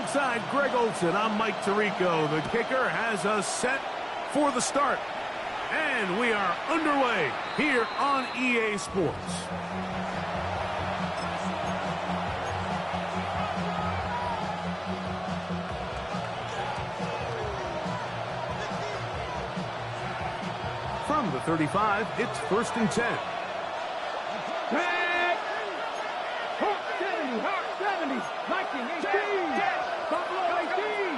Alongside Greg Olson, I'm Mike Tirico. The kicker has us set for the start. And we are underway here on EA Sports. From the 35, it's 1st and 10. Red! Hawk 70, Hawk 70, Viking 18, Buffalo 18,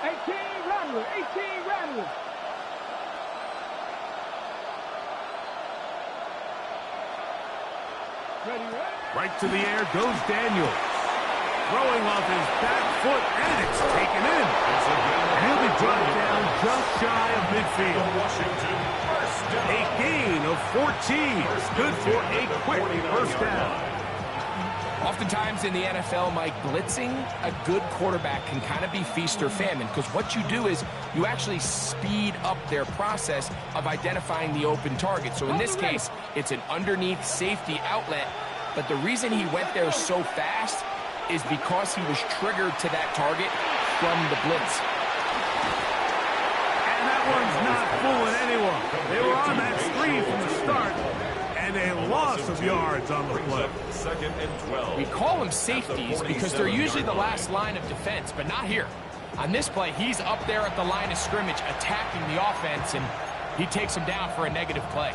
18 Rattler, 18 Rattler. Ready, ready? Right to the air goes Daniel. Throwing off his back foot, and it's taken in. And he'll be brought down just shy of midfield. A gain of 14. Good for a quick first down. Oftentimes in the NFL, Mike, blitzing a good quarterback can kind of be feast or famine, because what you do is you actually speed up their process of identifying the open target. So in this case, it's an underneath safety outlet, but the reason he went there so fast is because he was triggered to that target from the blitz. And that one's not fooling anyone. They were on that screen from the start, and a loss of yards on the play. 2nd and 12. We call them safeties because they're usually the last line of defense, but not here. On this play, he's up there at the line of scrimmage attacking the offense, and he takes him down for a negative play.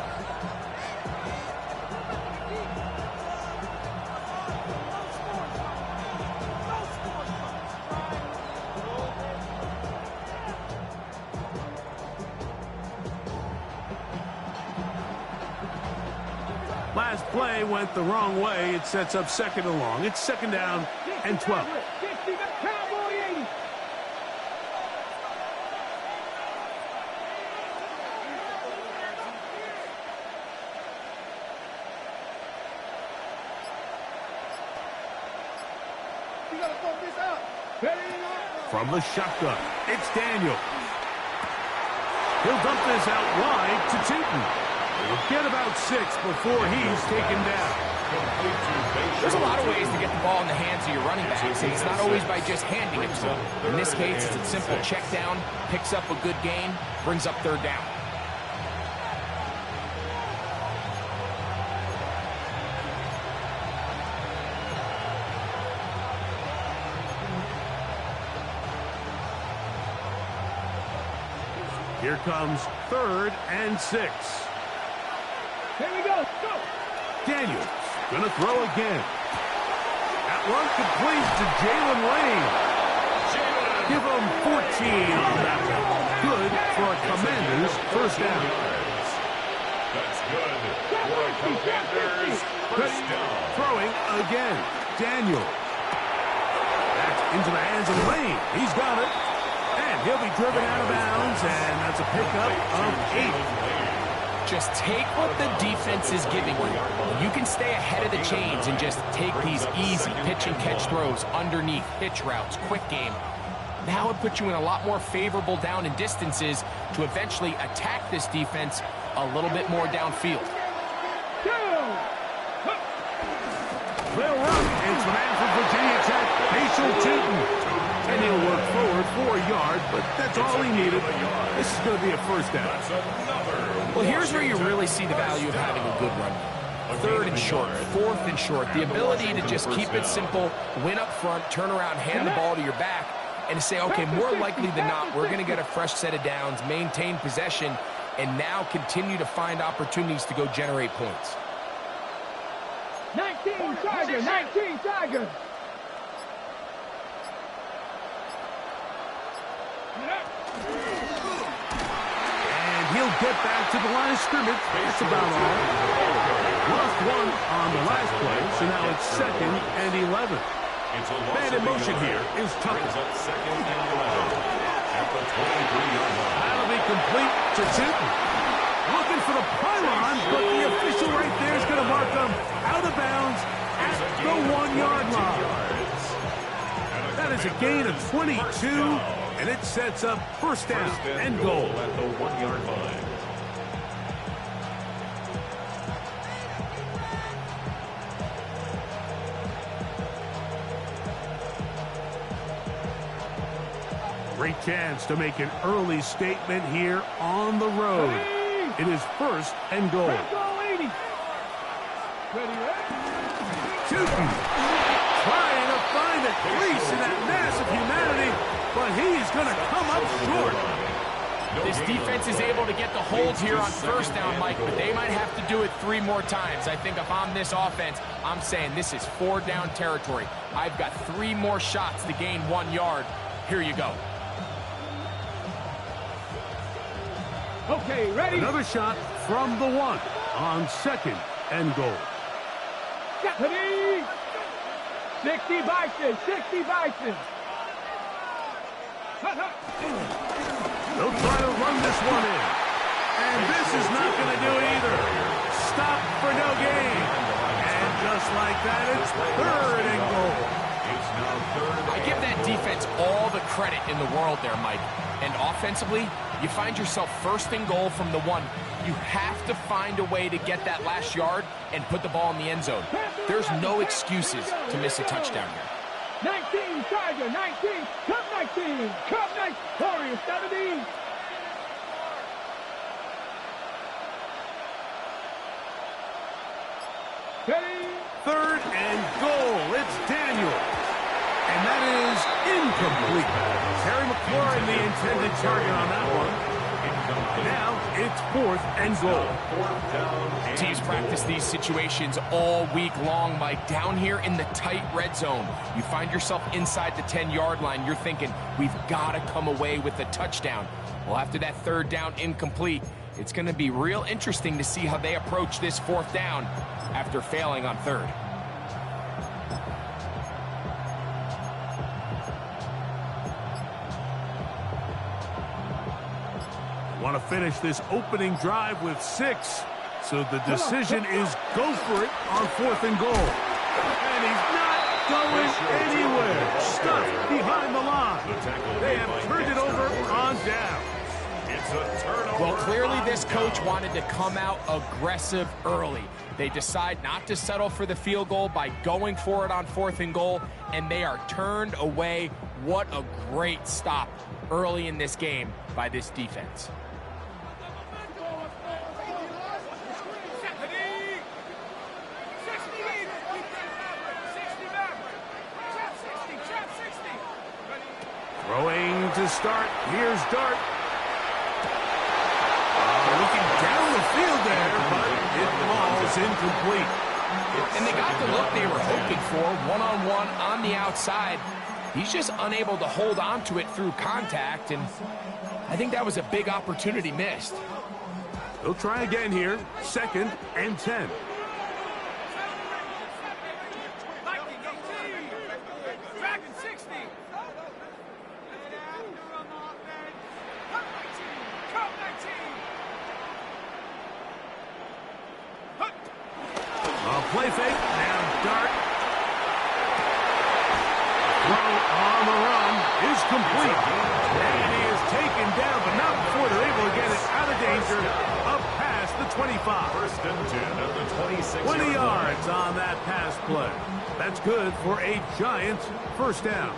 Last play went the wrong way. It sets up 2nd and long. It's 2nd down and 12. Cowboy 80. You gotta throw this out. From the shotgun, it's Daniel. He'll dump this out wide to Tootin. He'll get about 6 before he's taken down. There's a lot of ways to get the ball in the hands of your running backs, and it's not always by just handing it to them. In this case, it's a simple check down, picks up a good gain, brings up 3rd down. Here comes 3rd and 6. Here we go. Go. Daniels gonna throw again. That one complete to Jalen Lane. Give him 14 on that one. Good for a Commanders first down. That's good for a Commanders first down. Throwing again. Daniel. That's into the hands of Lane. He's got it. And he'll be driven out of bounds, and that's a pickup of 8. Just take what the defense is giving you. You can stay ahead of the chains and just take these easy pitch and catch throws underneath, pitch routes, quick game. Now it puts you in a lot more favorable down and distances to eventually attack this defense a little bit more downfield. They'll run. It's the man from Virginia Tech, Facial Tootin. And he'll work forward for a yard, but that's all he needed. This is going to be a first down. Well, here's where you really see the value of having a good run. 3rd and short, 4th and short. The ability to just keep it simple, win up front, turn around, hand the ball to your back, and say, okay, more likely than not, we're going to get a fresh set of downs, maintain possession, and now continue to find opportunities to go generate points. 19 Tiger, 19 Tiger. And he'll get back to the line of scrimmage. That's about all. Lost one on the last play, so now it's 2nd and 11. Man in motion here is Tucker. That'll be complete to Tootin. Looking for the pylon, but the official right there is going to mark him out of bounds at the 1-yard line. That is a gain of 22, and it sets up first down and goal at the 1-yard line. Great chance to make an early statement here on the road. It is 1st and goal. Ready, ready? Shooting. Trying to find a crease in that mass of humanity, but he's going to come up short. This defense is able to get the holds here on 1st down, Mike, but they might have to do it 3 more times. I think if I'm this offense, I'm saying this is 4th down territory. I've got 3 more shots to gain 1 yard. Here you go. Okay, ready? Another shot from the 1 on 2nd and goal. Ready? 60 Bison, 60 Bison. They'll try to run this one in. And this is not going to do it either. Stop for no gain. And just like that, it's 3rd and goal. It's now 3rd. I give that defense all the credit in the world there, Mike. And offensively, you find yourself 1st and goal from the 1. You have to find a way to get that last yard and put the ball in the end zone. There's no excuses to miss a touchdown here. 19, Tiger, 19, Cup 19, Cup 19, Warriors 17. Ready? 3rd and goal. It's Daniel. And that is incomplete. Terry McLaurin, the intended target on that one. Now it's 4th and goal. 4th down. Teams practice these situations all week long, Mike. Down here in the tight red zone, you find yourself inside the 10-yard line. You're thinking, we've got to come away with a touchdown. Well, after that 3rd down incomplete, it's going to be real interesting to see how they approach this 4th down after failing on 3rd. Want to finish this opening drive with 6. So the decision is go for it on 4th and goal. And he's not going anywhere. Stuck behind the line. They have turned it over on down. It's a turnover. Well, clearly this coach wanted to come out aggressive early. They decide not to settle for the field goal by going for it on 4th and goal, and they are turned away. What a great stop early in this game by this defense. Throwing to start. Here's Dart. Looking down the field there, but it falls incomplete. And they got the look they were hoping for, one-on-one on the outside. He's just unable to hold on to it through contact, and I think that was a big opportunity missed. They'll try again here. 2nd and 10. Play fake. Now Dart. Throw on the run is complete. And he is taken down, but not before they're able to get it out of danger up past the 25. 1st and 10 at the 26. 20 yards on that pass play. That's good for a Giants 1st down.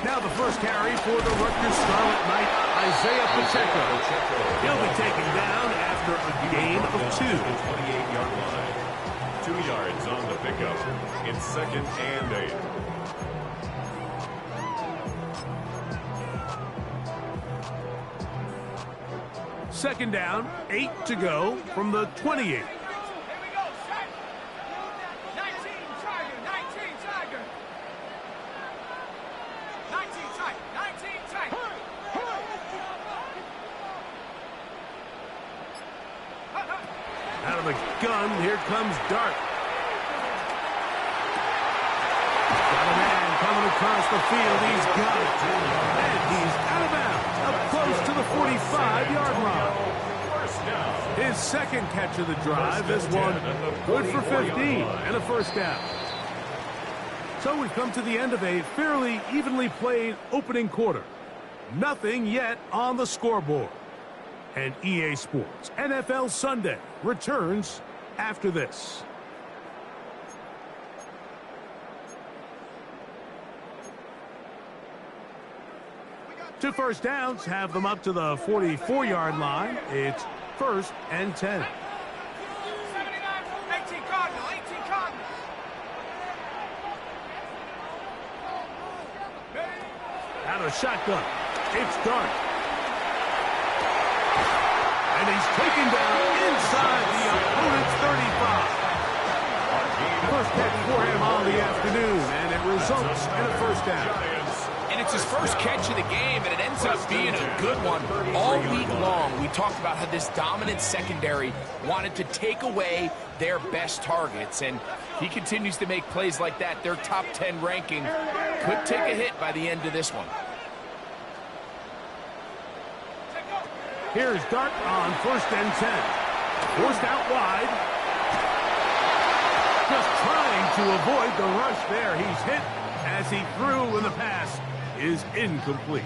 Now the first carry for the Rutgers Scarlet Knight, Isaiah Pacheco. He'll be taken down after a gain of 2. 28-yard line. 2 yards on the pickup. It's 2nd and 8. Second down, 8 to go from the 28. Out of the gun, here comes Dart. Got a man coming across the field. He's got it. And he's out of bounds, up close to the 45-yard line. 1st down. His second catch of the drive. This one good for 15 and a first down. So we've come to the end of a fairly evenly played opening quarter. Nothing yet on the scoreboard. And EA Sports NFL Sunday returns after this. Two first downs have them up to the 44-yard line. It's 1st and 10. 18 Cardinal, 18 Cardinal. Out of shotgun. It's Dart. And he's taken down inside the opponent's 35. First catch for him on the afternoon, and it results in a first down. And it's his first catch of the game, and it ends up being a good one. All week long, we talked about how this dominant secondary wanted to take away their best targets, and he continues to make plays like that. Their top 10 ranking could take a hit by the end of this one. Here's Dart on 1st and 10. Forced out wide. Just trying to avoid the rush there. He's hit as he threw, and the pass is incomplete.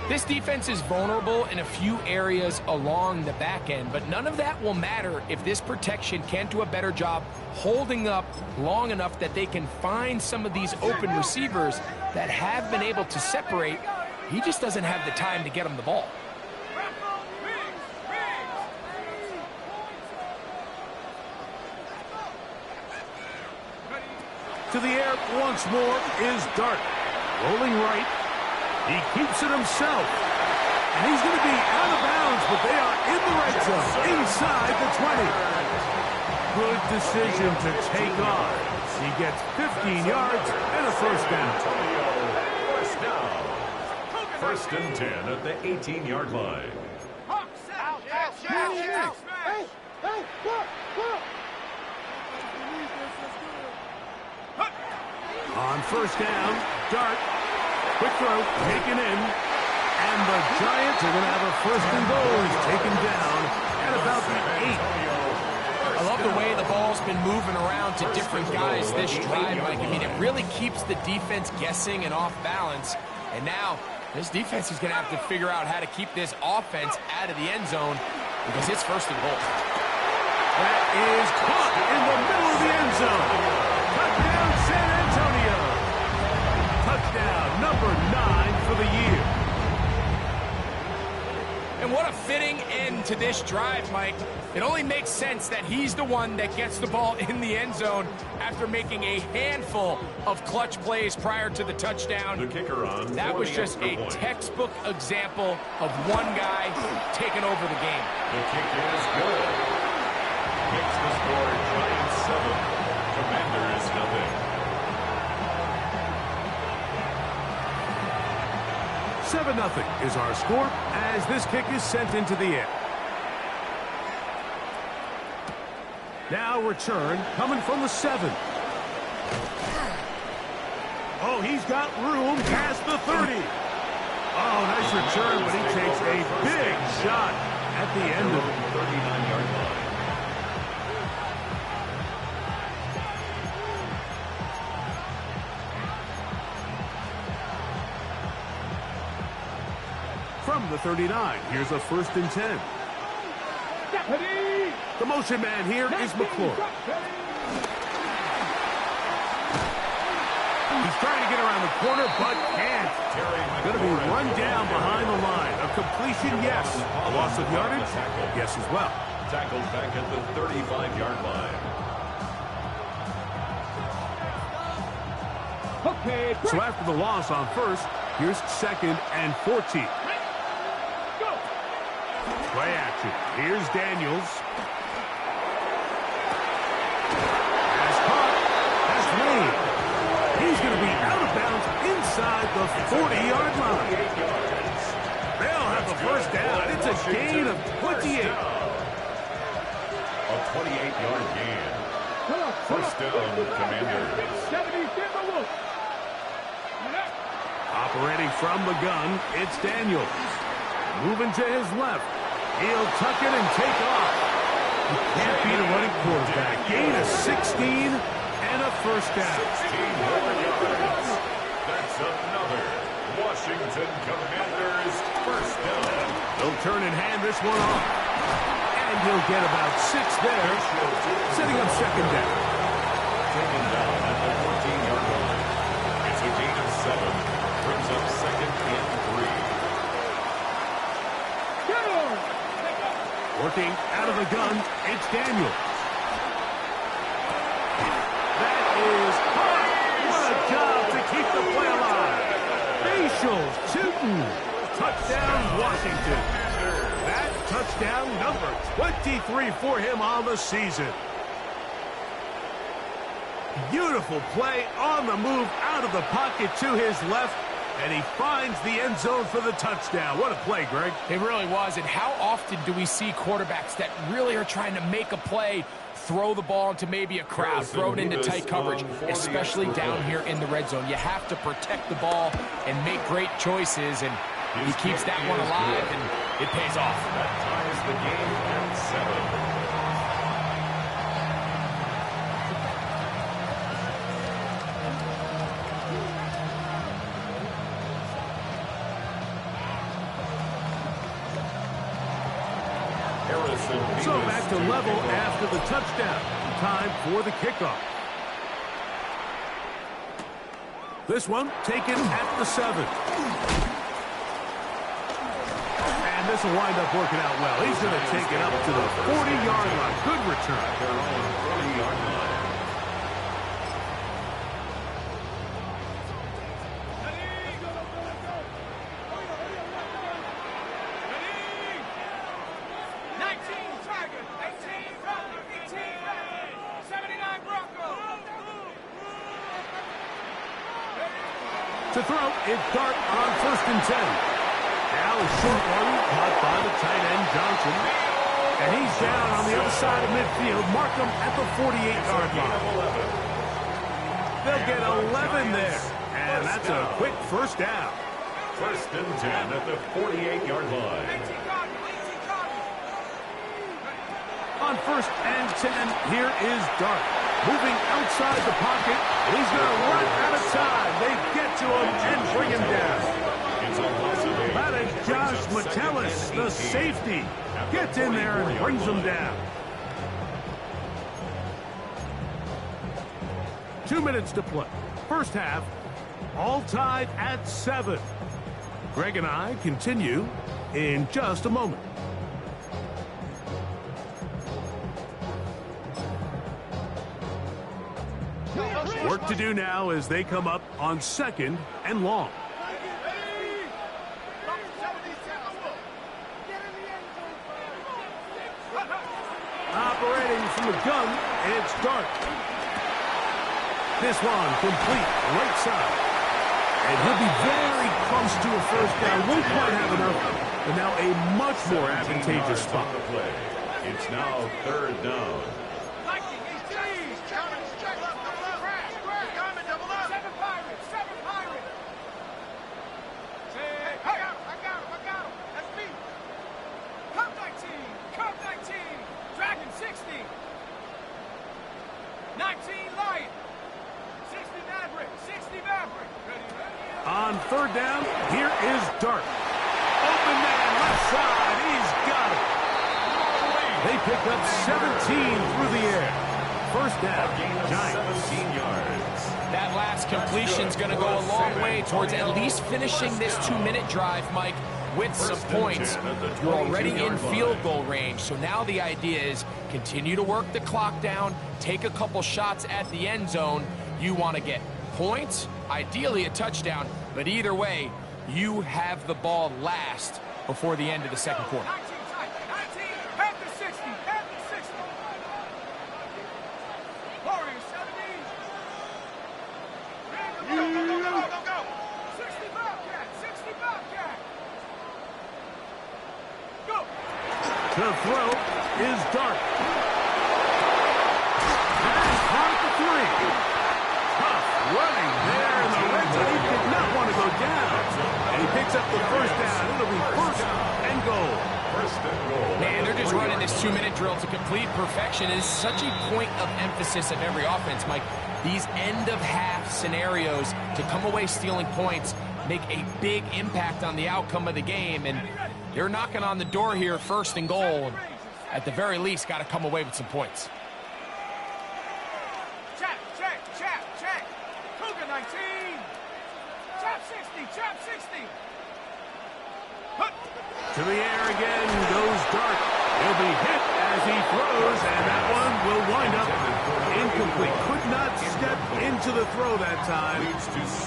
This defense is vulnerable in a few areas along the back end, but none of that will matter if this protection can't do a better job holding up long enough that they can find some of these open receivers that have been able to separate. He just doesn't have the time to get them the ball. To the air once more is Dart. Rolling right. He keeps it himself. And he's going to be out of bounds, but they are in the red zone, inside the 20. Good decision to take off. He gets 15 yards and a first down. First down. 1st and 10 at the 18-yard line. On 1st down, Dart, quick throw, taken in, and the Giants are going to have a 1st and goal. He's taken down at about the 8. I love the way the ball's been moving around to different guys this drive, Mike. I mean, it really keeps the defense guessing and off balance. And now, this defense is going to have to figure out how to keep this offense out of the end zone because it's 1st and goal. That is caught in the middle of the end zone. Touchdown, San Antonio. Touchdown number 9 for the year. And what a fitting end to this drive, Mike. It only makes sense that he's the one that gets the ball in the end zone after making a handful of clutch plays prior to the touchdown. The kicker on. That was just a textbook example of one guy taking over the game. The kick is good. Makes the score Giants 7, Commanders nothing. 7-0 is our score as this kick is sent into the air. Now return coming from the 7. Oh, he's got room past the 30. Oh, nice return, but he takes a big shot at the end of it. 39-yard line. From the 39, here's a 1st and 10. The motion man here is McClure. He's trying to get around the corner, but can't. Going to be run down behind the line. A completion, yes. A loss of yardage, yes as well. Tackled back at the 35-yard line. Okay. So after the loss on 1st, here's 2nd and 14. Play action. Here's Daniels. Has caught. Has made. He's going to be out of bounds inside the 40-yard line. They'll have the first down. It's a gain of 28. A 28-yard gain. First down, Commanders. Operating from the gun, it's Daniels. Moving to his left. He'll tuck it and take off. You can't beat a running quarterback. Gain of 16 and a first down. 16 more yards. That's another Washington Commanders first down. They'll turn and hand this one off. And he'll get about 6 there, setting up second down. Taken down at the 14-yard line. It's a gain of 7. Brings up second and 3. Working out of the gun, it's Daniels. That is hard. What a job to keep the play alive. Facials, Tootin. Touchdown, Washington. That touchdown number 23 for him on the season. Beautiful play on the move out of the pocket to his left. And he finds the end zone for the touchdown. What a play, Greg. It really was. And how often do we see quarterbacks that really are trying to make a play, throw the ball into maybe a crowd, throw it into tight coverage, especially down here in the red zone? You have to protect the ball and make great choices, and he keeps that one alive, and it pays off. That ties the game at 7. So back to level after the touchdown. Time for the kickoff. This one taken at the 7. And this will wind up working out well. He's going to take it up to the 40-yard line. Good return. Their own 40-yard line. To throw, it's Dart on 1st and 10. Now a short one caught by the tight end, Johnson. And he's down on the other side of midfield. Mark him at the 48-yard line. They'll get 11 there. And that's a quick first down. 1st and 10 at the 48-yard line. On 1st and 10, here is Dart. Moving outside the pocket. He's going to run out of time. They get to him and bring him down. That is Josh Metellus, the safety. Gets in there and brings him down. 2 minutes to play. First half, all tied at 7. Greg and I continue in just a moment. Work to do now as they come up on 2nd and long. Operating from the gun, it's Dart. This one complete right side. And he'll be very close to a first down. Won't quite have enough. But now a much more advantageous spot. It's now 3rd down. On 3rd down, here is Dart. Open man, left side, he's got it. They pick up 17 through the air. First down, Giants. 17 yards. That last completion's going to go a long way towards at least finishing this 2-minute drive, Mike, with some points. You're already in field goal range, so now the idea is continue to work the clock down, take a couple shots at the end zone. You want to get points, ideally a touchdown, but either way, you have the ball last before the end of the second quarter. To throw is Dart. That's caught at the 3. Tough running there in the red zone. He did not want to go down. And he picks up the first down. It'll be 1st and goal. 1st and goal. 2-minute drill to complete perfection is such a point of emphasis of every offense, Mike. These end-of-half scenarios to come away stealing points make a big impact on the outcome of the game, and they're knocking on the door here, 1st and goal. And at the very least, got to come away with some points. Chap, check. Cougar 19. Chap 60, chap 60. To the air again goes Dart. He'll be hit as he throws, and that one will wind up incomplete. Could not step into the throw that time.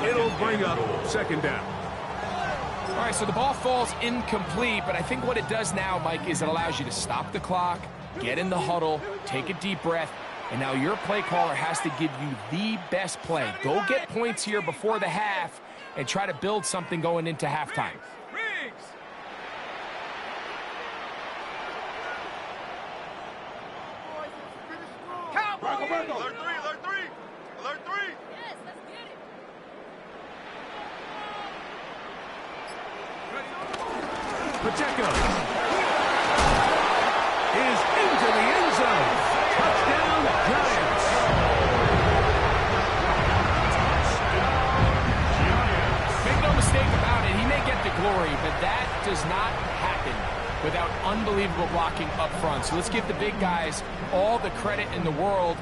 It'll bring up 2nd down. All right, so the ball falls incomplete, but I think what it does now, Mike, is it allows you to stop the clock, get in the huddle, take a deep breath, and now your play caller has to give you the best play. Go get points here before the half and try to build something going into halftime. Alert 3. Yes, let's get it. Pacheco is into the end zone. Touchdown, Giants. Make no mistake about it, he may get the glory, but that does not happen without unbelievable blocking up front. So let's give the big guys all the credit in the world.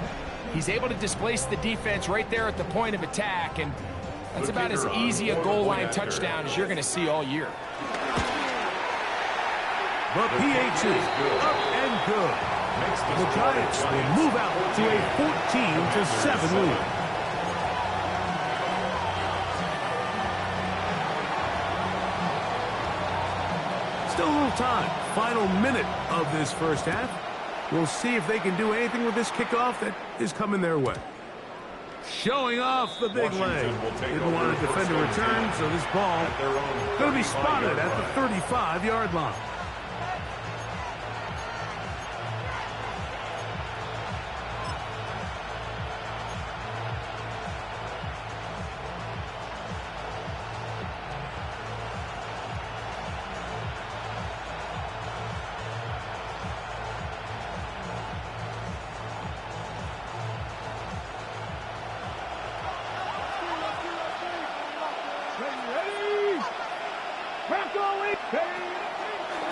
He's able to displace the defense right there at the point of attack, and that's about as easy a goal line touchdown as you're going to see all year. The PAT up and good. The Giants will move out to a 14-7 lead. Still a little time. Final minute of this first half. We'll see if they can do anything with this kickoff that is coming their way. Showing off the big leg. Didn't want to defend a return, so this ball going to be spotted at the 35-yard line.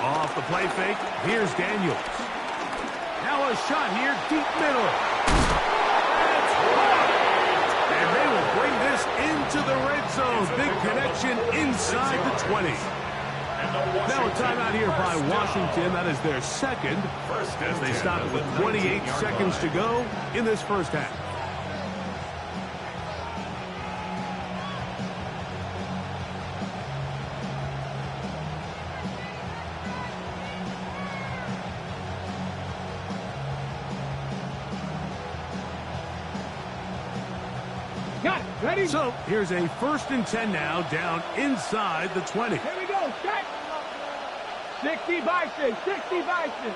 Off the play fake, here's Daniels. Now a shot here, deep middle. That's blocked. And they will bring this into the red zone. Big connection inside the 20. Now a timeout here by Washington. That is their second, as they stop it with 28 seconds to go in this first half. Got it. Ready? So here's a 1st and 10 now, down inside the 20. Here we go. Check. 60 Bison. 60 Bison.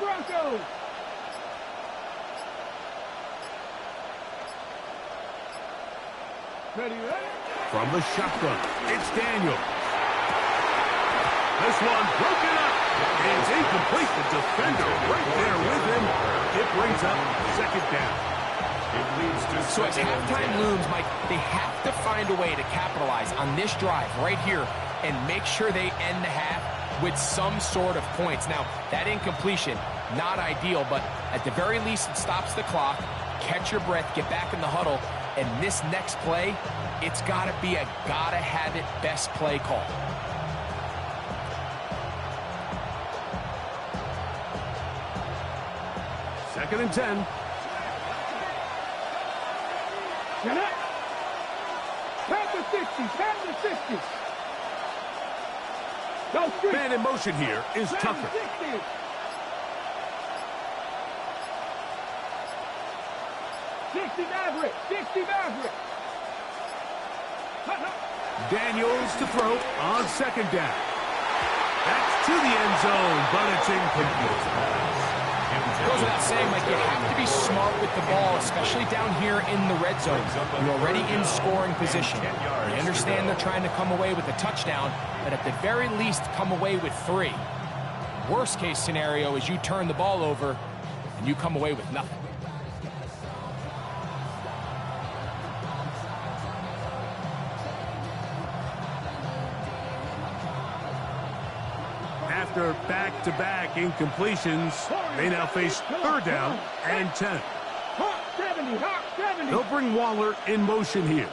Broncos. Ready? From the shotgun, it's Daniel. This one broken up. It's incomplete. The defender right there with him. It brings up 2nd down. So as halftime looms, Mike, they have to find a way to capitalize on this drive right here and make sure they end the half with some sort of points. Now, that incompletion, not ideal, but at the very least, it stops the clock. Catch your breath, get back in the huddle, and this next play, it's got to be a gotta-have-it best play call. Second and 10. Pound the 60, pound the 60. Go street. Man in motion here is Tucker. 60. Maverick, 60 Maverick. Daniels to throw on 2nd down. That's to the end zone, but it's incomplete. Goes without saying, Mike, you have to be smart with the ball, especially down here in the red zone. You're already in scoring position. I understand they're trying to come away with a touchdown, but at the very least, come away with 3. Worst case scenario is you turn the ball over and you come away with nothing. After back-to-back incompletions, they now face 3rd down and 10. Hawk 70, Hawk 70. They'll bring Waller in motion here.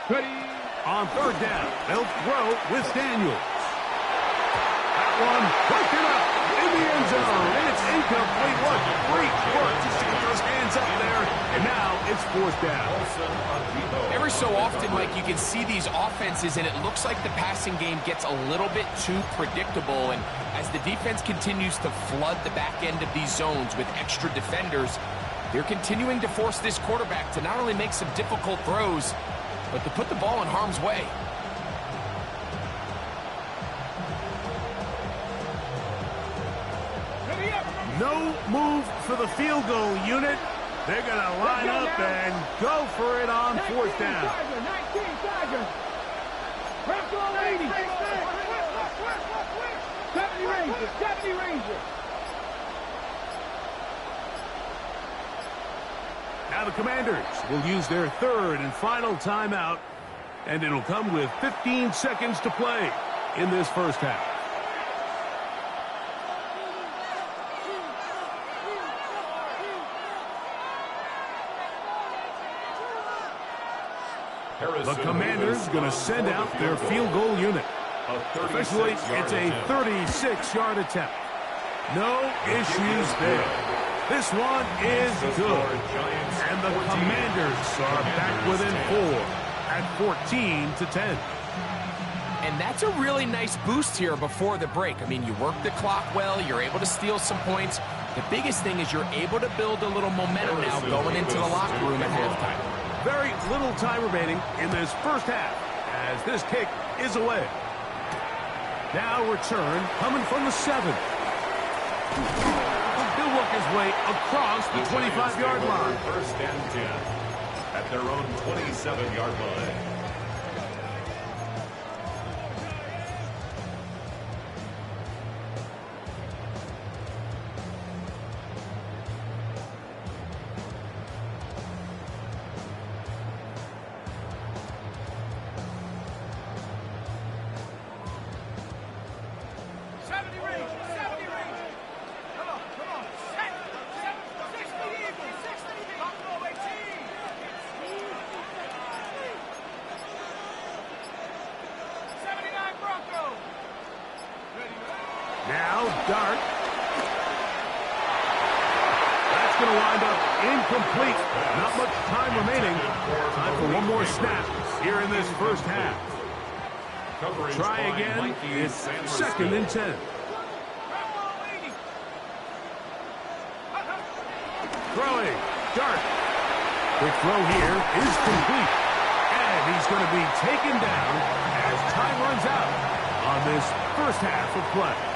Ready. On 3rd down, they'll throw with Daniels. That one broken up in the end zone, and it's incomplete. What great work to get those hands up there, and now it's 4th down. Every so often, Mike, you can see these offenses, and it looks like the passing game gets a little bit too predictable, and as the defense continues to flood the back end of these zones with extra defenders, they're continuing to force this quarterback to not only make some difficult throws, but to put the ball in harm's way. No move for the field goal unit. They're going to line up and go for it on 4th down. 19 Tigers. Bronco 80. 70 Rangers. 70 Rangers. Now the Commanders will use their 3rd and final timeout, and it'll come with 15 seconds to play in this first half. The Commanders going to send out their field goal unit. Officially, it's a 36-yard attempt. No issues there. This one is good. And the Commanders are back within 4 at 14-10. And that's a really nice boost here before the break. I mean, you work the clock well, you're able to steal some points. The biggest thing is you're able to build a little momentum now going into the locker room at halftime. Very little time remaining in this first half as this kick is away. Now return coming from the 7. He'll work his way across the 25-yard line. 1st and 10 at their own 27-yard line. Now, Dart. That's going to wind up incomplete. Not much time remaining. Time for one more snap here in this first half. Try again. It's 2nd and 10. Throwing. Dart. Quick throw here is complete. And he's going to be taken down as time runs out on this first half of play.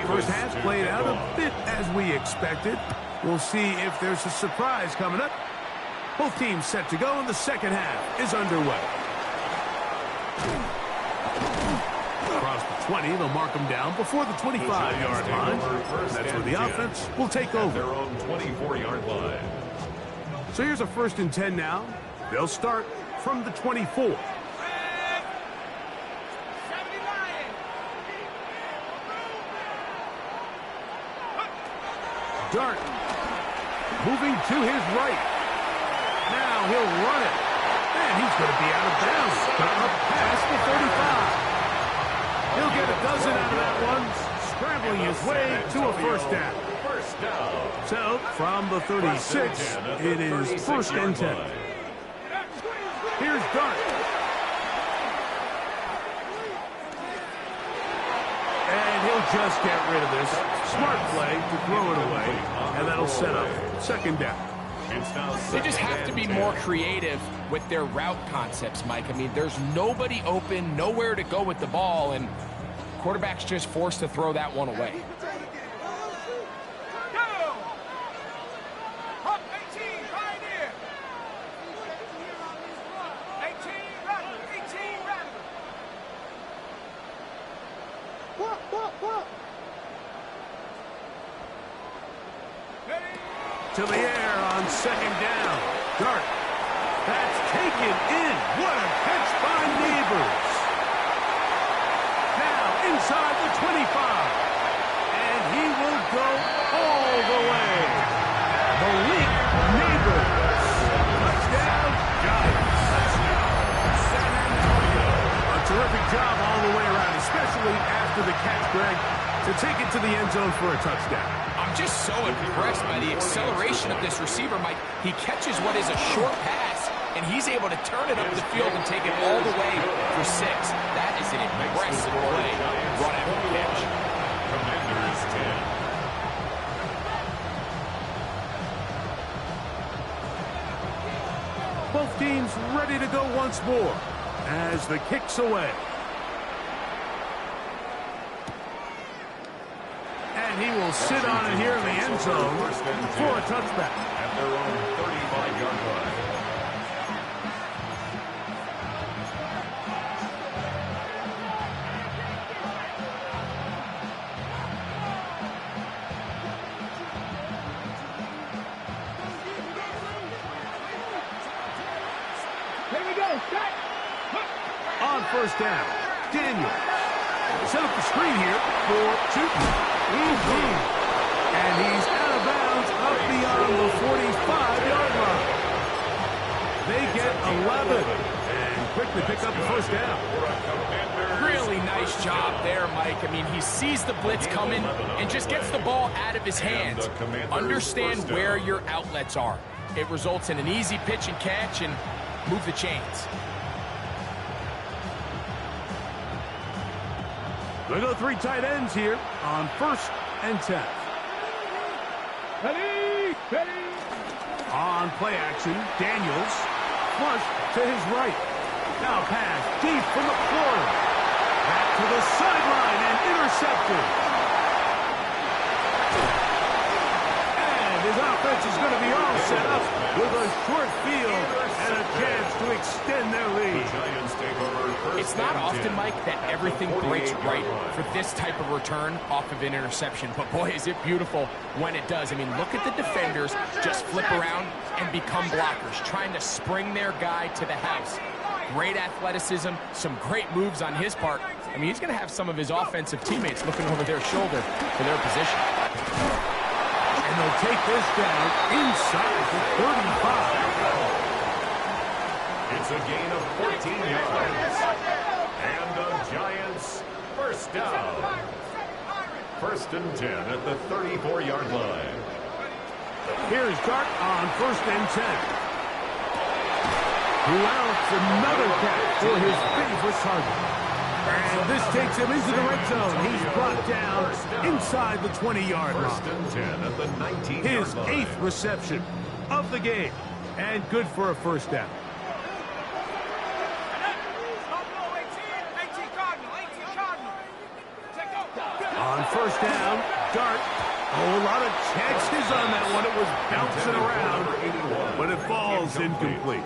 First half played out a bit as we expected. We'll see if there's a surprise coming up. Both teams set to go, and the second half is underway. Across the 20, they'll mark them down before the 25-yard line. That's where the offense will take over. Their own 24-yard line. So here's a 1st and 10 now. They'll start from the 24. Dart moving to his right. Now he'll run it. And he's going to be out of bounds. Up past the 35. He'll get a dozen out of that one. Scrambling his way to a 1st down. So from the 36, it is 1st and 10. Here's Dart. And he'll just get rid of this. Smart play to throw it away. And that'll set up second down. They just have to be more creative with their route concepts, Mike. I mean, there's nobody open, nowhere to go with the ball, and quarterback's just forced to throw that one away. To the air on second down. Dart. That's taken in. What a catch by Neighbors. Now inside the 25. And he will go all the way. Malik Neighbors. Touchdown, Giants. A terrific job all the way around, especially after the catch, Greg, to take it to the end zone for a touchdown. I'm just so impressed by the acceleration of this receiver, Mike. He catches what is a short pass, and he's able to turn it up the field and take it all the way for 6. That is an impressive play, run after catch. Commanders 10. Both teams ready to go once more as the kick's away. And he will sit on it here in the end zone for a touchback. At their own 35-yard line. Here we go, set. On first down, Daniel. Set up the screen here for Tootin. And he's out of bounds up beyond the 45-yard line. They get 11 and quickly pick up the first down. Really nice job there, Mike. I mean, he sees the blitz coming and just gets the ball out of his hands. Understand where your outlets are. It results in an easy pitch and catch and move the chains. They go 3 tight ends here on first and 10. Ready, ready. On play action, Daniels flush to his right. Now pass deep from the 40. Back to the sideline and intercepted. And his offense is going to be all set up with a short field and a chance to extend their lead. It's not often, Mike, that everything breaks right for this type of return off of an interception. But, boy, is it beautiful when it does. I mean, look at the defenders just flip around and become blockers, trying to spring their guy to the house. Great athleticism, some great moves on his part. I mean, he's going to have some of his offensive teammates looking over their shoulder for their position. And they'll take this down inside the 35. It's a gain of 14 yards. And the Giants first down. First and 10 at the 34-yard line. Here's Dart on first and 10. Who else another catch for his favorite target. And this takes him into the red zone. He's brought down inside the 20-yard line. First and 10 at the 19-yard line. His 8th reception of the game. And good for a first down. On first down, Dart. Oh, a lot of chances on that one. It was bouncing around, but it falls incomplete.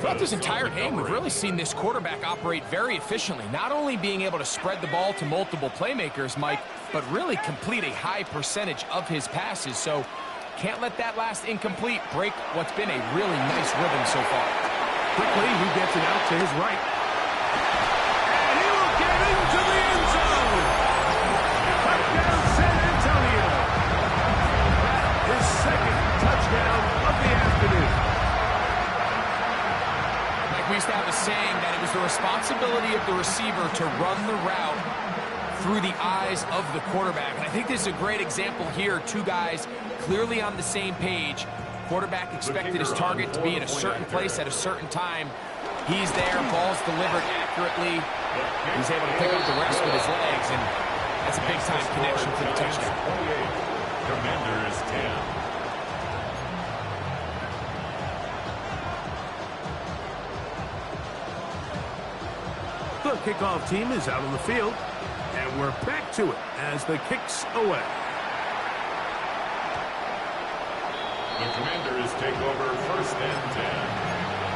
Throughout this entire game, we've really seen this quarterback operate very efficiently, not only being able to spread the ball to multiple playmakers, Mike, but really complete a high percentage of his passes. So can't let that last incomplete break what's been a really nice rhythm so far. Quickly, he gets it out to his right. And he will get into the end zone. Touchdown, San Antonio. His second touchdown of the afternoon. We used to have a saying that it was the responsibility of the receiver to run the route through the eyes of the quarterback. And I think this is a great example here. Two guys clearly on the same page. quarterback expected his target to be in a certain place at a certain time. He's there, ball's delivered accurately. He's able to pick up the rest with his legs, and that's a big-time connection for the touchdown. Commanders 10. The kickoff team is out on the field, and we're back to it as the kick's away. The Commanders take over 1st and 10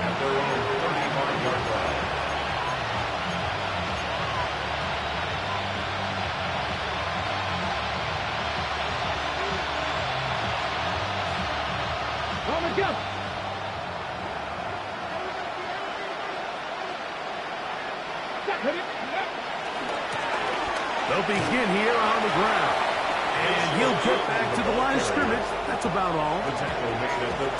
at their own 35-yard line. On the jump. They'll begin here on the ground. And he'll get back to the line of scrimmage. That's about all.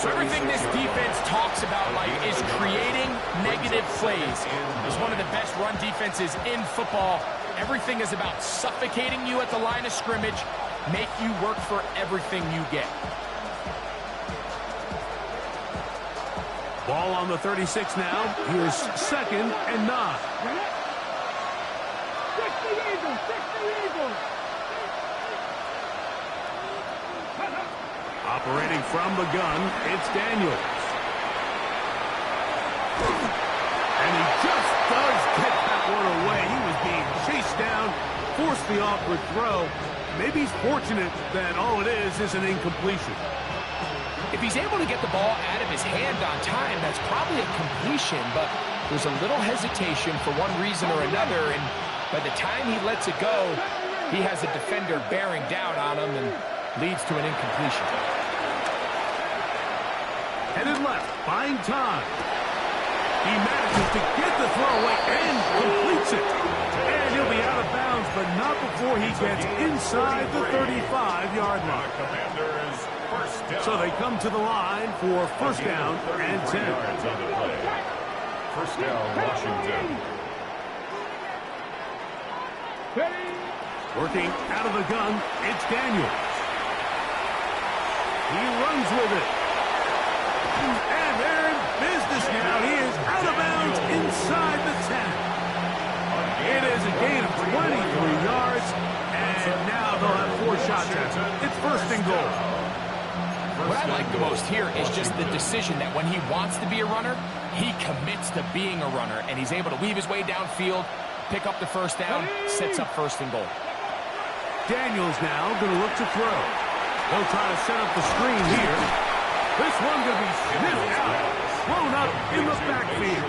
So everything this defense talks about, Mike, is creating negative plays. It's one of the best run defenses in football. Everything is about suffocating you at the line of scrimmage, make you work for everything you get. Ball on the 36 now. Here's 2nd and 9. 60 Eagles, 60 Eagles. Operating from the gun, it's Daniels. And he just does get that one away. He was being chased down, forced the awkward throw. Maybe he's fortunate that all it is an incompletion. If he's able to get the ball out of his hand on time, that's probably a completion, but there's a little hesitation for one reason or another, and by the time he lets it go, he has a defender bearing down on him and leads to an incompletion. Headed left, buying time. He manages to get the throw away and completes it. And he'll be out of bounds, but not before he gets inside the 35-yard line. So they come to the line for 1st down and 10. 1st down, Washington. Working out of the gun, it's Daniels. He runs with it. And they're in business now. He is out of bounds inside the 10. It is a gain of 23 yards, and now they'll have 4 shots at it. It's 1st and goal. What I like the most here is just the decision that when he wants to be a runner, he commits to being a runner, and he's able to weave his way downfield, pick up the 1st down, sets up 1st and goal. Daniels now going to look to throw. They'll try to set up the screen here. This one going to be sniffed out, thrown up in the backfield.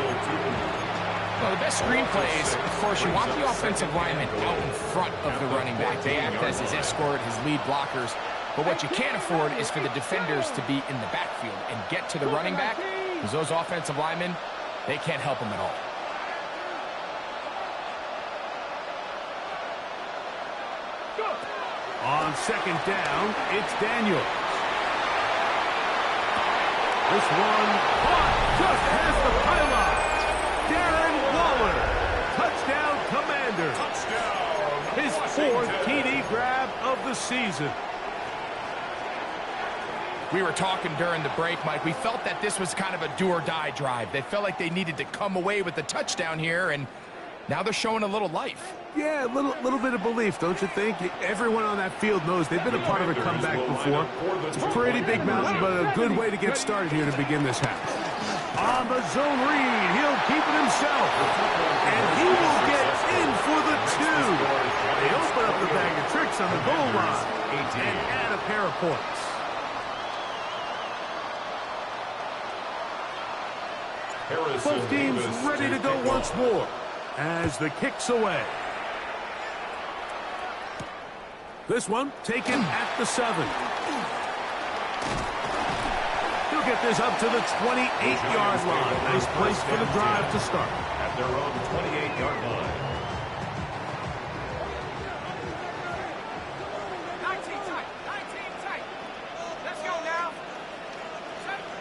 Well, the best screen plays, of course, you want the offensive lineman out in front of the running back. They act as his escort, his lead blockers. But what you can't afford is for the defenders to be in the backfield and get to the running back, because those offensive linemen, they can't help him at all. On 2nd down, it's Daniels. This one caught just past the pylon. Darren Waller, touchdown Commander. His 4th TD grab of the season. We were talking during the break, Mike. We felt that this was kind of a do-or-die drive. They felt like they needed to come away with the touchdown here, and now they're showing a little life. Yeah, a little bit of belief, don't you think? Everyone on that field knows they've been a part of a comeback before. It's a pretty big mountain, but a good way to get started here to begin this half. On the zone read, he'll keep it himself. And he will get in for the 2. They open up the bag of tricks on the goal line and add a pair of points. Both teams ready to go once more as the kick's away. This one taken at the 7. He'll get this up to the 28-yard line. Nice place for the drive to start. At their own 28-yard line. 19 tight. Let's go now.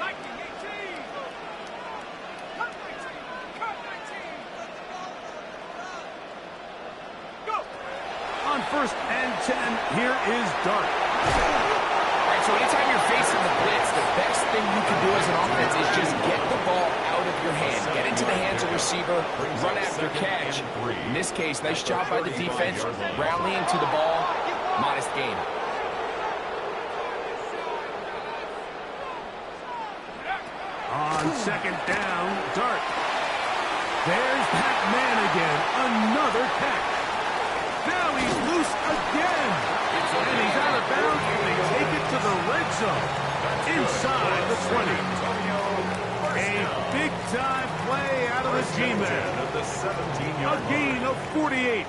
19, 18. Cut 19. Go. On 1st and 10, here is Dart. All right, so anytime you're facing the blitz, the best thing into the hands of receiver, run after catch. In this case, nice job by the defense, rallying to the ball, modest gain. On second down, Dart. There's Pac-Man again, another catch. Now he's loose again. And he's out of bounds, and they take it to the red zone. Inside the 20. A big-time play out of the G-men. A gain of 48.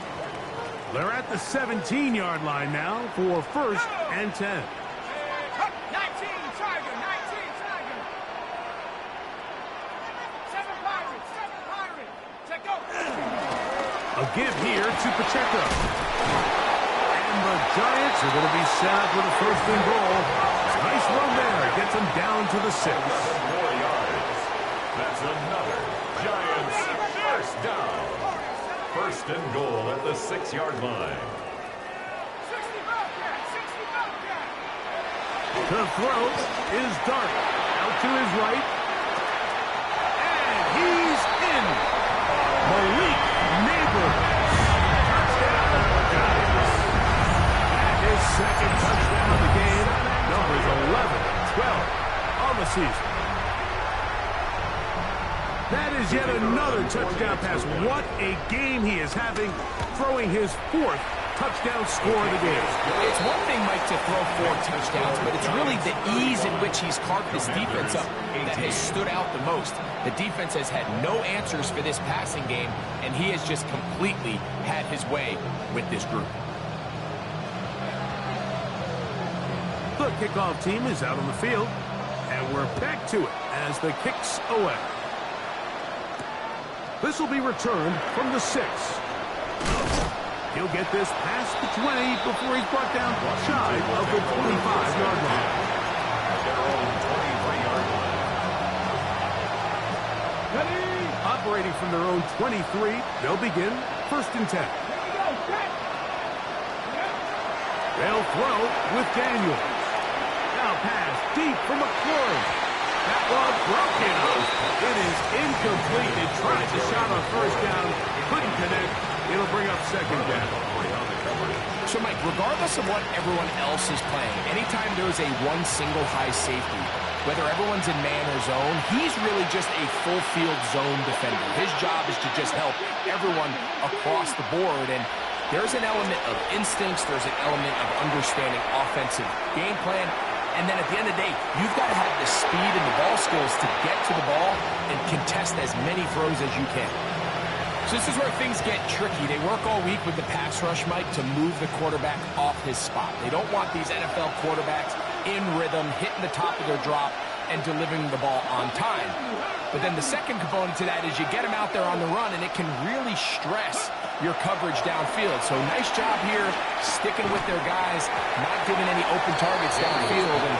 They're at the 17-yard line now for first and 10. 19, Tiger, 19, Tiger. 7 Pirates, check go. A give here to Pacheco. And the Giants are going to be set up with a first and goal. Nice run there. Gets them down to the 6. 4 yards. That's another Giants first down. First and goal at the 6-yard line. 60 Bobcat, 60 Bobcat. The throw is Dart. Out to his right. And he's in. Malik Neighbors. Touchdown, Giants. And his second touchdown of the game. Numbers 11, 12 on the season. That is yet another touchdown pass. What a game he is having, throwing his 4th touchdown score of the game. It's one thing, Mike, to throw 4 touchdowns, but it's really the ease in which he's carved this defense up that has stood out the most. The defense has had no answers for this passing game, and he has just completely had his way with this group. The kickoff team is out on the field, and we're back to it as the kick's away. This will be returned from the 6. He'll get this past the 20 before he's brought down shy of the 25-yard line. At their own 23-yard line. Operating from their own 23, they'll begin first and 10. They'll throw with Daniels. Now pass deep for McClure. That one broken up. It is incomplete. They tried to shot on first down. Couldn't connect. It'll bring up second down. So, Mike, regardless of what everyone else is playing, anytime there's a one single high safety, whether everyone's in man or zone, he's really just a full field zone defender. His job is to just help everyone across the board. And there's an element of instincts. There's an element of understanding offensive game plan. And then at the end of the day, you've got to have the speed and the ball skills to get to the ball and contest as many throws as you can. So this is where things get tricky. They work all week with the pass rush, Mike, to move the quarterback off his spot. They don't want these NFL quarterbacks in rhythm, hitting the top of their drop, and delivering the ball on time. But then the second component to that is you get them out there on the run, and it can really stress your coverage downfield. So nice job here, sticking with their guys, not giving any open targets downfield, and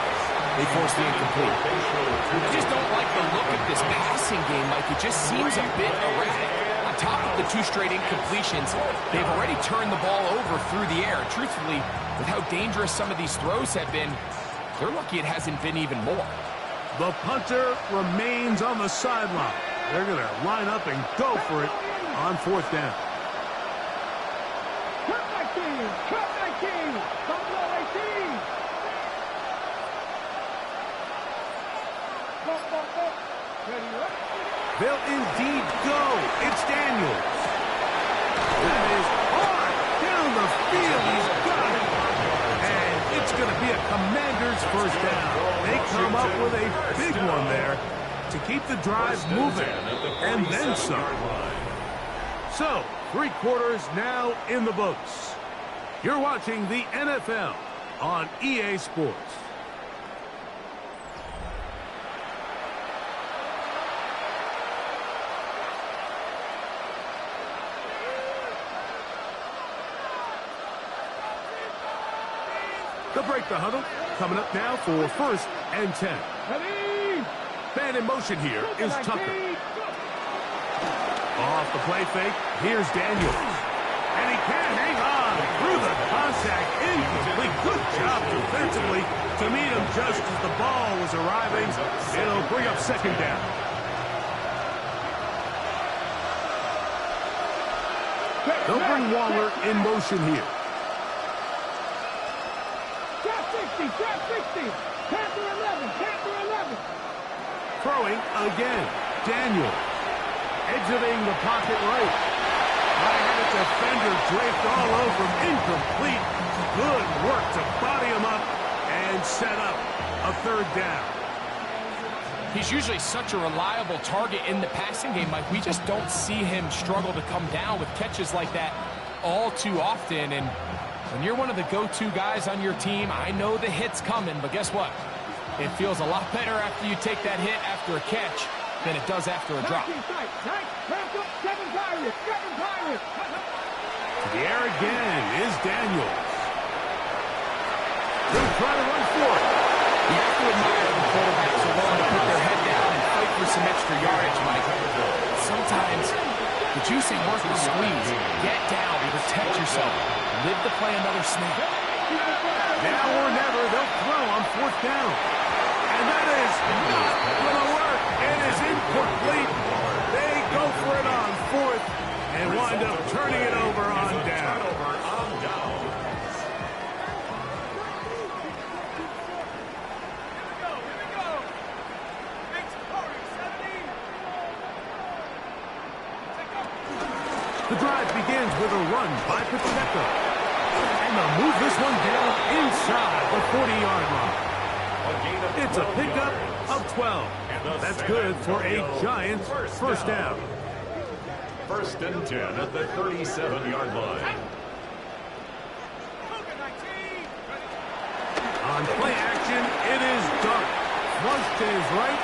they force the incomplete. I just don't like the look of this passing game, Mike. It just seems a bit erratic. On top of the 2 straight incompletions, they've already turned the ball over through the air. Truthfully, with how dangerous some of these throws have been, they're lucky it hasn't been even more. The punter remains on the sideline. They're going to line up and go for it on 4th down. Cut 19, Buffalo 18. They'll indeed go. It's Daniels. That is hard down the field. He's got it. And it's going to be a Commander's first down. They come up with a big one there to keep the drive moving. And then some. So, 3 quarters now in the books. You're watching the NFL on EA Sports. They'll break the huddle. Coming up now for first and 10. Man in motion here is Tucker. Off the play fake, here's Daniels. And he can't hang on through the contact. Incomplete. Good job defensively to meet him just as the ball was arriving. It'll bring up second down. They'll bring Waller in motion here. Trap 60, trap 60. Panther 11, Panther 11. Throwing again. Daniel. Exiting the pocket right. I had a defender draped all over him. Incomplete. Good work to body him up and set up a third down. He's usually such a reliable target in the passing game, Mike. We just don't see him struggle to come down with catches like that all too often. And when you're one of the go-to guys on your team, I know the hit's coming, but guess what? It feels a lot better after you take that hit after a catch than it does after a drop. To the air again is Daniels. He'll try to run for it. You have to admire the quarterbacks who are willing to put their head down and fight for some extra yardage, Mike. Sometimes the juicing work is squeeze. Get down, protect yourself. Live to play another snap. Now or never, they'll throw on fourth down. And that is not going to work. It is incomplete. They go for it on fourth and wind up turning it over on down. The drive begins with a run by Pacheco. And they'll move this one down inside the 40-yard line. It's a pickup of 12. That's good for a Giants first down. First and 10 at the 37-yard line. On play action, it is Dart. Flush to his right.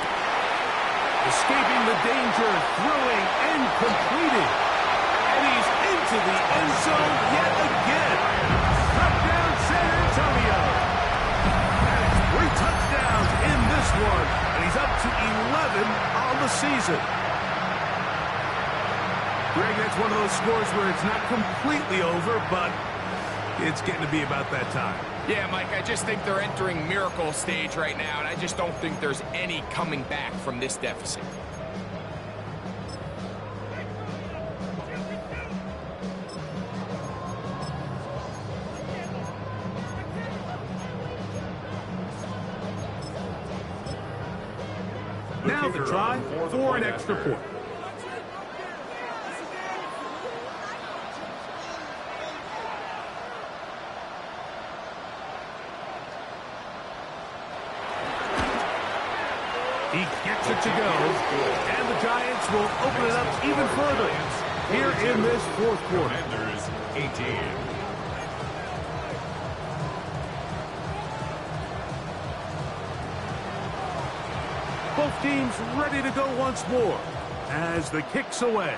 Escaping the danger, throwing and completing. And he's into the end zone yet again. Touchdown San Antonio. That is 3 touchdowns in this one. And he's up to 11 on the season. Greg, that's one of those scores where it's not completely over, but it's getting to be about that time. Yeah, Mike, I just think they're entering miracle stage right now, and I just don't think there's any coming back from this deficit. Now the try for an extra point. He gets it to go, and the Giants will open it up even further here in this fourth quarter. Commanders 18. Both teams ready to go once more as the kick's away.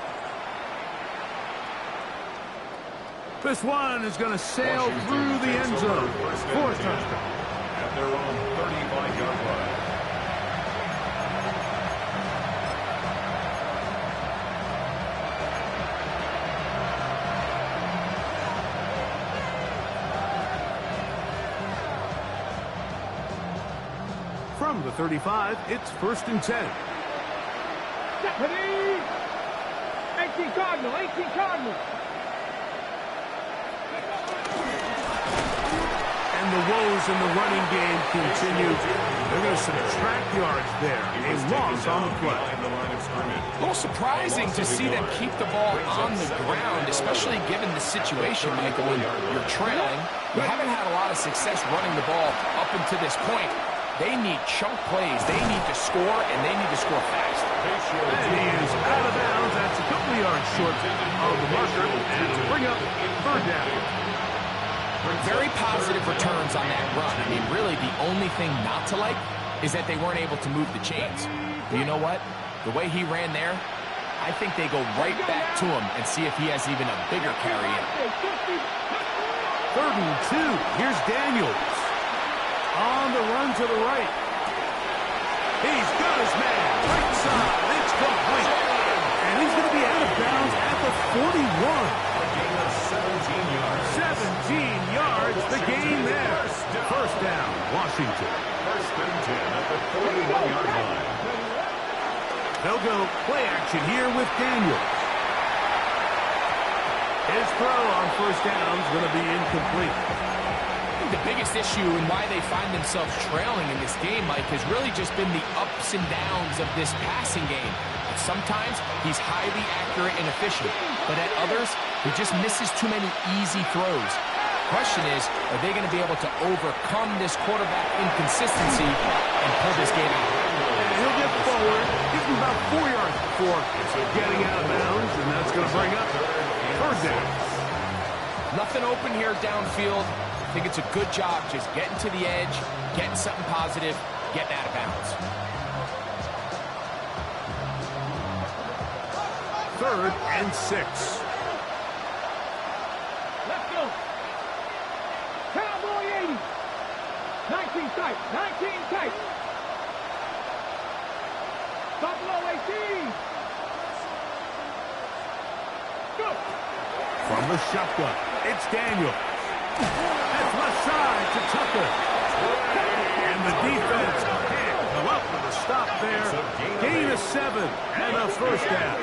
This one is going to sail through the end zone for a touchdown. At their own 35-yard line. From the 35, it's first and 10. Stephanie! 18 Cardinal, 18 Cardinal. And the woes in the running game continue. They're going to subtract yards there. A loss on the play. A little surprising to see them keep the ball on the ground, especially given the situation, Michael, when you're trailing. You haven't had a lot of success running the ball up until this point. They need chunk plays. They need to score, and they need to score fast. And he is out of bounds. That's a couple of yards short of the marker. And to bring up third down. Very positive returns on that run. I mean, really, the only thing not to like is that they weren't able to move the chains. But you know what? The way he ran there, I think they go right back to him and see if he has even a bigger carry in. Third and 2. Here's Daniels. On the run to the right. He's got his man. Right side. It's complete. And he's going to be out of bounds at the 41. A gain of 17 yards. 17 yards. The gain there. First down, Washington. First and 10 at the 41-yard line. They'll go play action here with Daniels. His throw on first down is going to be incomplete. The biggest issue and why they find themselves trailing in this game, Mike, has really just been the ups and downs of this passing game. Sometimes he's highly accurate and efficient, but at others, he just misses too many easy throws. Question is, are they going to be able to overcome this quarterback inconsistency and pull this game out? He'll get forward, give him about 4 yards before getting out of bounds, and that's going to bring up third down. Nothing open here downfield. I think it's a good job just getting to the edge, getting something positive, getting out of bounds. Third and 6. Let's go. Cowboy 80. 19 tight. 19 tight. Buffalo 18. Go. From the shotgun, it's Daniel. That's left side to Tucker. And the defense can't come up with a stop there. Gain of 7 and a first down.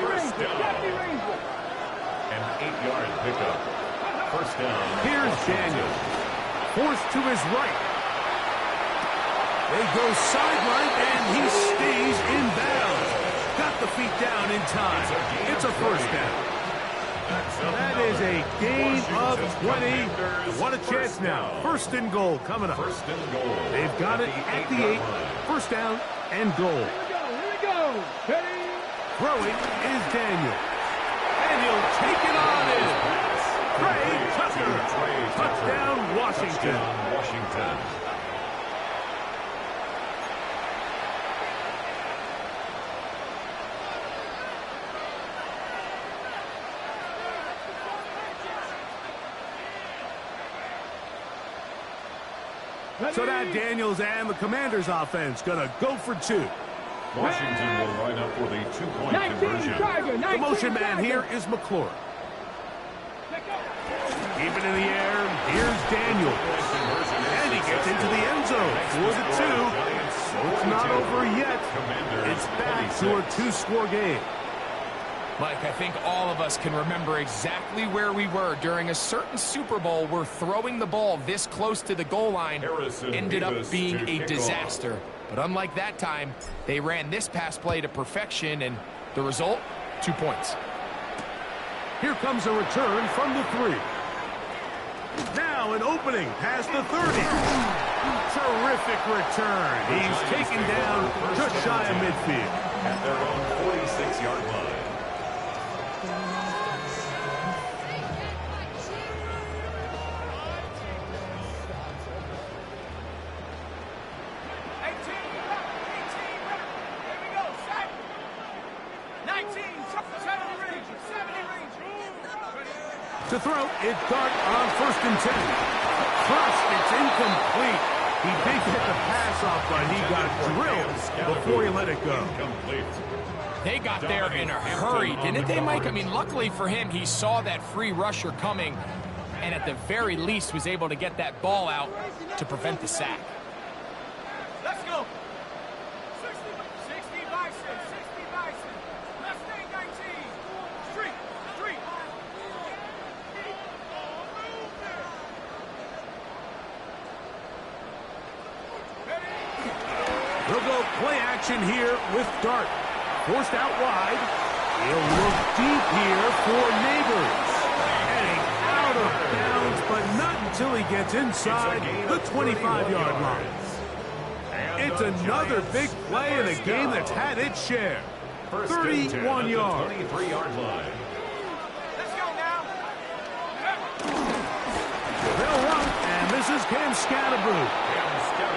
First down. An 8-yard pickup. First down. Here's Daniel. Forced to his right. They go sideline, and he stays in bounds. Got the feet down in time. It's a first down. That is a gain of 20. What a chance now. First and goal coming up. First and goal. They've got it at the 8. First down and goal. Here we go. Ready? Throwing is Daniel. And he'll take it on in. Trey Tucker. Touchdown, Washington. Washington. So that Daniels and the Commanders offense going to go for 2. Washington will line up for the 2-point 19 conversion. Tiger. 19 The motion man Tiger. here is McClure. Keep it in the air. Here's Daniel. And he gets into the end zone for the 2. So it's not over yet. It's back to a 2-score game. Mike, I think all of us can remember exactly where we were during a certain Super Bowl where throwing the ball this close to the goal line ended up being a disaster. But unlike that time, they ran this pass play to perfection, and the result, 2 points. Here comes a return from the 3. Now an opening past the 30. Terrific return. He's taken down just shy of midfield. At their own 46-yard line. To throw, it's Dart on first and 10. First, it's incomplete. He did get the pass off, but he got drilled before he let it go. They got there in a hurry, didn't they, Mike? I mean, luckily for him, he saw that free rusher coming, and at the very least was able to get that ball out to prevent the sack. Let's go. 60 Bison. 60 Bison. Mustang 19. Street. He'll go play action here with Dart. Forced out wide. He'll look deep here for Neighbors. Heading out of bounds, but not until he gets inside the 25-yard line. It's another big play in a game that's had its share. 31 yards. 23-yard line. Let's go now. They'll run, and this is Cam Scatterboo.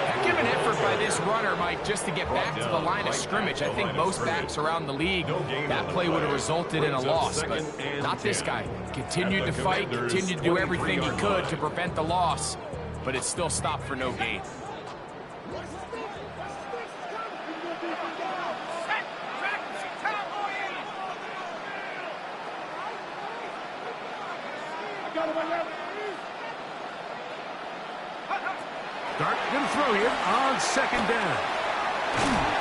Heck of an effort by this runner, Mike, just to get back to the line of scrimmage. I think most backs around the league, that play would have resulted in a loss, but not this guy. Continued to fight, continued to do everything he could to prevent the loss, but it still stopped for no gain. Dart going to throw here on second down.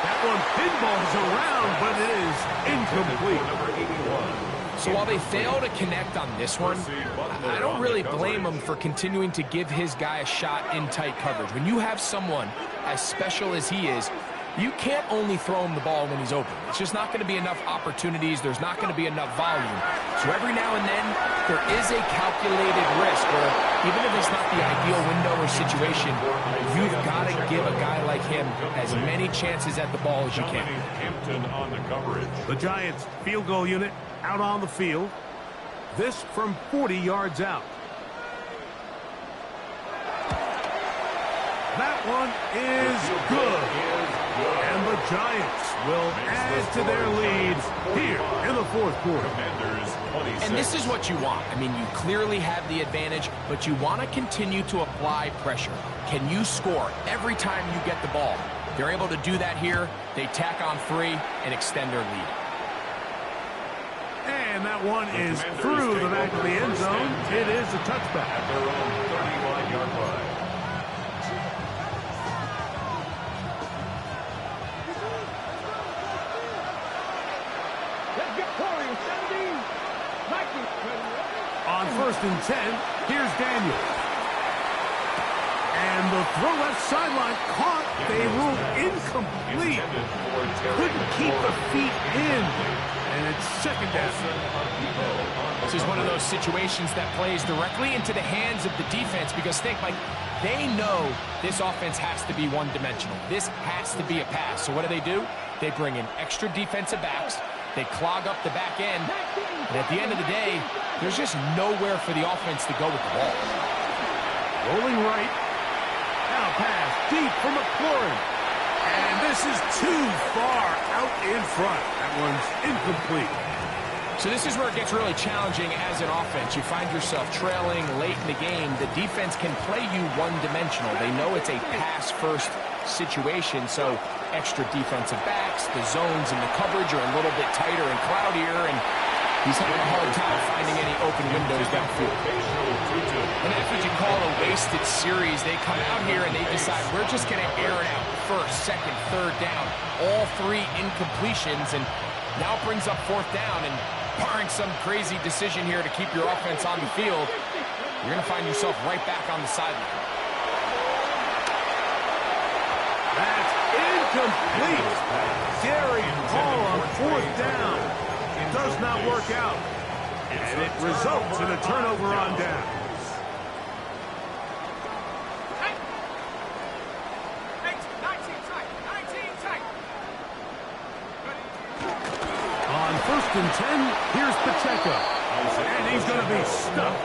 That one pinballs around, but it is incomplete. Number 81. So while they fail to connect on this one, I don't really blame him for continuing to give his guy a shot in tight coverage. When you have someone as special as he is, you can't only throw him the ball when he's open. It's just not going to be enough opportunities. There's not going to be enough volume. So every now and then, there is a calculated risk where even if it's not the ideal window or situation, you've got to give a guy like him as many chances at the ball as you can. On the coverage. The Giants field goal unit out on the field. This from 40 yards out. That one is good. And the Giants will add to their lead here in the fourth quarter. And this is what you want. I mean, you clearly have the advantage, but you want to continue to apply pressure. Can you score every time you get the ball? They're able to do that here. They tack on 3 and extend their lead. And that one is through the back of the end zone. It is a touchback. At their own 31-yard line. On 1st and 10, here's Daniel. And the throw left sideline caught. They ruled incomplete. Couldn't keep the feet in. And it's second down. This is one of those situations that plays directly into the hands of the defense because think, like, they know this offense has to be one-dimensional. This has to be a pass. So what do? They bring in extra defensive backs. They clog up the back end. And at the end of the day, there's just nowhere for the offense to go with the ball. Rolling right. Now pass deep for McLaurin. And this is too far out in front. That one's incomplete. So this is where it gets really challenging as an offense. You find yourself trailing late in the game. The defense can play you one-dimensional. They know it's a pass-first situation, so extra defensive backs, the zones and the coverage are a little bit tighter and cloudier, and he's having a hard time finding any open windows downfield. And that's what you call a wasted series. They come out here and they decide we're just going to air it out. First, second, third down. All 3 incompletions, and now it brings up 4th down, and barring some crazy decision here to keep your offense on the field, you're going to find yourself right back on the sideline. That's incomplete. Gary Hall on 4th down. It does not work out. And it results in a turnover on down. On 1st and 10, here's Pacheco. And he's going to be stuck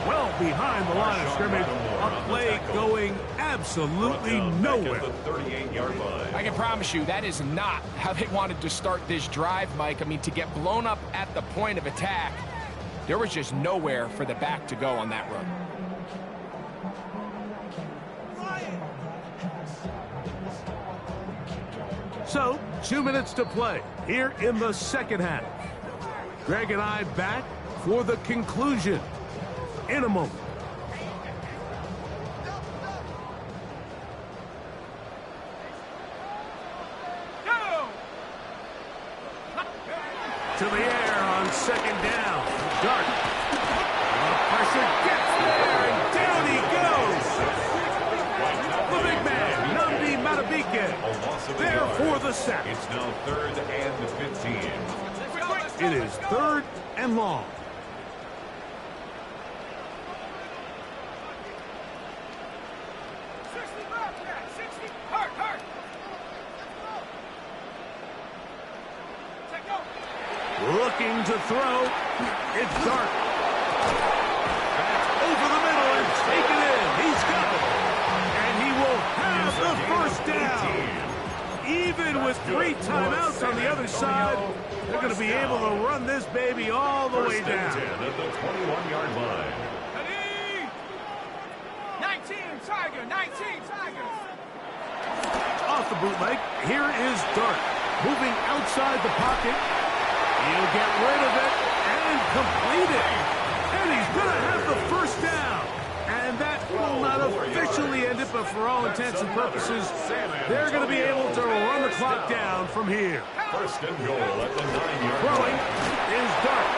well behind the line of scrimmage. A play going absolutely nowhere. I can promise you that is not how they wanted to start this drive, Mike. I mean, to get blown up at the point of attack, there was just nowhere for the back to go on that run. So, 2 minutes to play here in the second half. Greg and I back for the conclusion in a moment. To the air on 2nd down. Dart. The pressure gets there, and down he goes. The big man, Nnamdi Madubuike, there for the sack. It's now 3rd and 15. It is 3rd and long. Looking to throw. It's Dart. That's over the middle and taken in. He's got it. And he will have the 1st down. Even with 3 timeouts on the other side, they're going to be able to run this baby all the way down. At the 21-yard line. 19 Tiger, 19 Tigers. Off the bootleg, here is Dart. Moving outside the pocket. He'll get rid of it and complete it. And he's going to have the 1st down. And that will not officially end it, but for all intents and purposes, they're going to be able to run the clock down from here. 1st and goal at the 9-yard line. Throwing is Dart.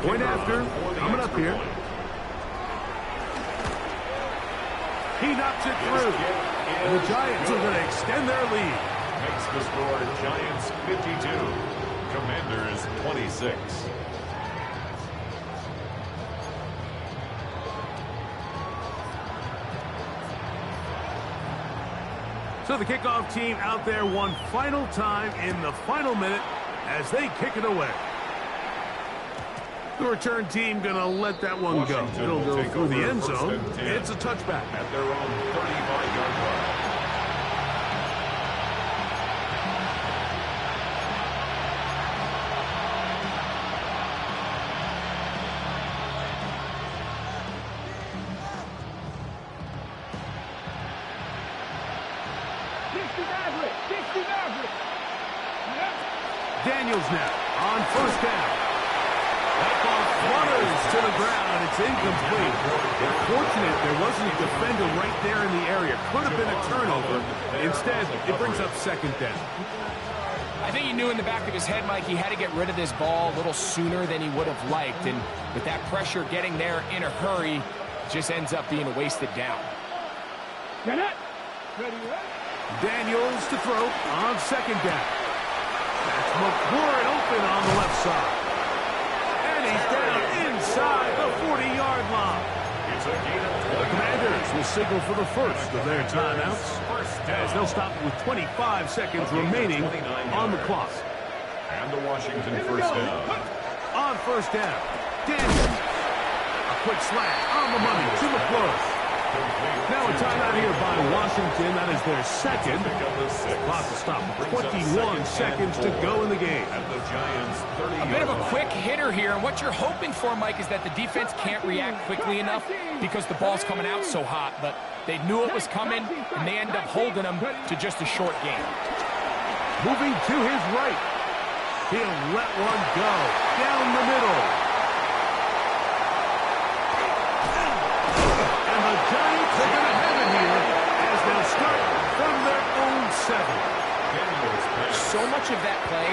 Point after, coming up here. He knocks it through. And the Giants are going to extend their lead. Makes the score Giants 52, Commanders 26. So the kickoff team out there one final time in the final minute as they kick it away. The return team going to let that one go. It'll go through the end zone. It's a touchback. At their own 35-yard line. Daniels now on first down. That ball flutters to the ground. It's incomplete. Fortunate there wasn't a defender right there in the area. Could have been a turnover. Instead, it brings up second down. I think he knew in the back of his head, Mike, he had to get rid of this ball a little sooner than he would have liked. And with that pressure getting there in a hurry, it just ends up being a wasted down. Get it. Ready. Daniels to throw on second down. That's McLaurin open on the left side. And he's down inside the 40-yard line. It's a gain of 20. The Commanders will signal for the first of their timeouts as they'll stop it with 25 seconds remaining on the clock. And the Washington first down. On first down, Daniels. A quick slant on the money to McLaurin. Now a timeout here by Washington. That is their second. Clock to stop. 21 seconds to go in the game. A bit of a quick hitter here, and what you're hoping for, Mike, is that the defense can't react quickly enough because the ball's coming out so hot. But they knew it was coming, and they end up holding them to just a short game. Moving to his right. He'll let one go down the middle. Giants are going to have it here as they'll start from their own 7. So much of that play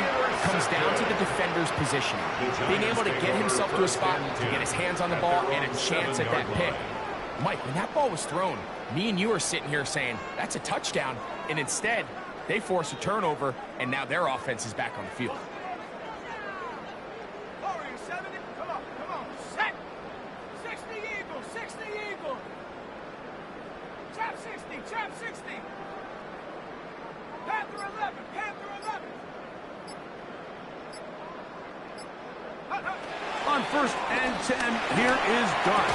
comes down to the defender's positioning. Being able to get himself to a spot to get his hands on the ball and a chance at that pick. Mike, when that ball was thrown, me and you are sitting here saying, that's a touchdown. And instead, they force a turnover, and now their offense is back on the field. Come on. Set. 60 Eagles. 60 Eagles. Trap 60. Panther 11. On first and 10, here is Dart.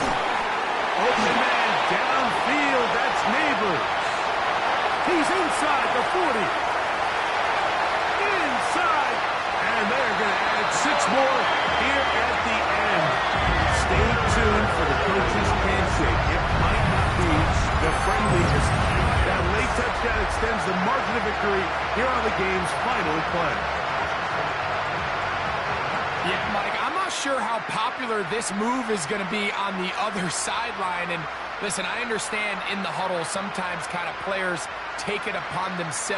Open man downfield. That's Neighbors. He's inside the 40. Inside. And they're going to add 6 more here at the end. Stay tuned for the coach's handshake. It might not be the friendliest. That late touchdown extends the margin of victory here on the game's final play. Yeah, Mike, I'm not sure how popular this move is going to be on the other sideline. And listen, I understand in the huddle sometimes kind of players take it upon themselves